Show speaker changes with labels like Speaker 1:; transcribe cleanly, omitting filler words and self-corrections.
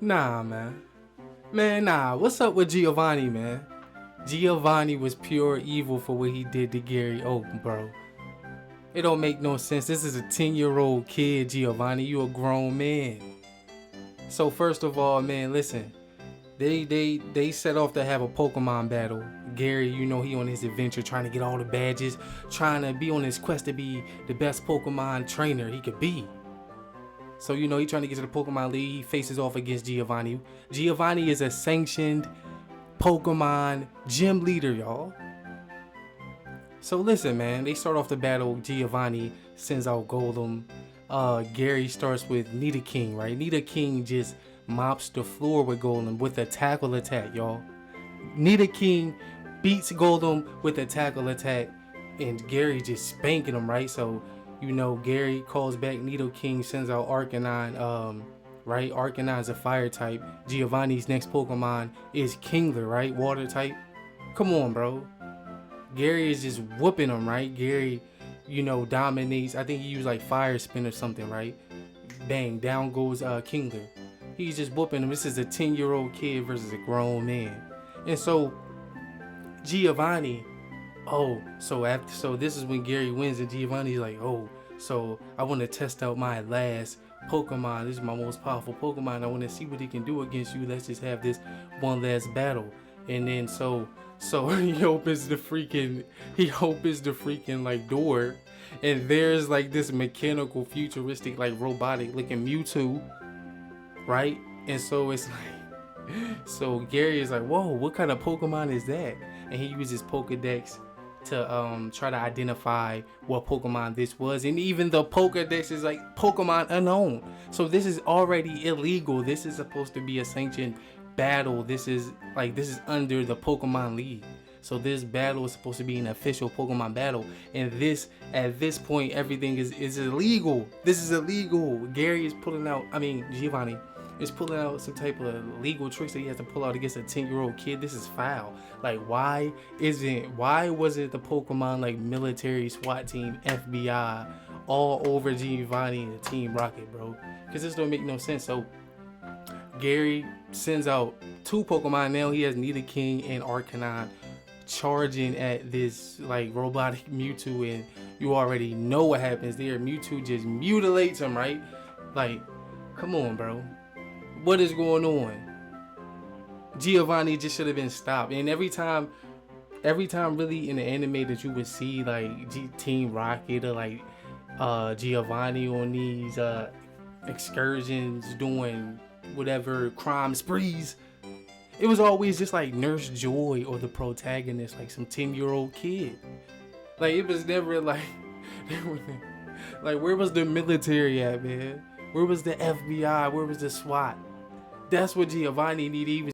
Speaker 1: Nah, man. Man, nah. What's up with Giovanni, man? Giovanni was pure evil for what he did to Gary Oak, bro. It don't make no sense. This is a 10-year-old kid, Giovanni. You a grown man. So first of all, man, listen. They set off to have a Pokemon battle. Gary, you know, he on his adventure trying to get all the badges, trying to be on his quest to be the best Pokemon trainer he could be. So, you know, he trying to get to the Pokemon League. He faces off against Giovanni. Giovanni is a sanctioned Pokemon gym leader, y'all. So listen, man, they start off the battle. Giovanni sends out Golem. Gary starts with Nidoking, right? Nidoking just mops the floor with Golem with a tackle attack, y'all. Nidoking beats Golem with a tackle attack, and Gary just spanking him, right? So, you know, Gary calls back Nidoking, sends out Arcanine, right? Arcanine's a fire type. Giovanni's next Pokemon is Kingler, right? Water type. Come on, bro. Gary is just whooping him, right? Gary, you know, dominates. I think he used like Fire Spin or something, right? Bang, down goes Kingler. He's just whooping him. This is a 10-year-old kid versus a grown man. And so Giovanni, so this is when Gary wins, and Giovanni's like, oh, so I want to test out my last Pokemon. This is my most powerful Pokemon. I want to see what he can do against you. Let's just have this one last battle. And then so he opens the freaking like door, and there's like this mechanical, futuristic, like robotic looking Mewtwo, right? And so it's like, so Gary is like, whoa, what kind of Pokemon is that? And he uses Pokedex to try to identify what Pokemon this was, and even the Pokedex is like Pokemon unknown. So this is already illegal. This is supposed to be a sanctioned battle. This is under the Pokemon League. So this battle is supposed to be an official Pokemon battle, and at this point everything is illegal. This is illegal. Gary is Giovanni is pulling out some type of legal tricks that he has to pull out against a 10-year-old kid. This is foul. Like, why wasn't the Pokemon like military, SWAT team, FBI all over Giovanni and the Team Rocket, bro? Because this don't make no sense. So Gary sends out two Pokemon. Now he has Nidoking and Arcanine charging at this like robotic Mewtwo, and you already know what happens there. Mewtwo just mutilates him, right? Like, come on, bro. What is going on? Giovanni just should have been stopped. And every time really in the anime that you would see like Team Rocket or like Giovanni on these excursions doing whatever crime sprees, it was always just like Nurse Joy or the protagonist, like some 10-year-old kid. Like, it was never like like, where was the military at, man? Where was the FBI? Where was the SWAT? That's what Giovanni needed. He was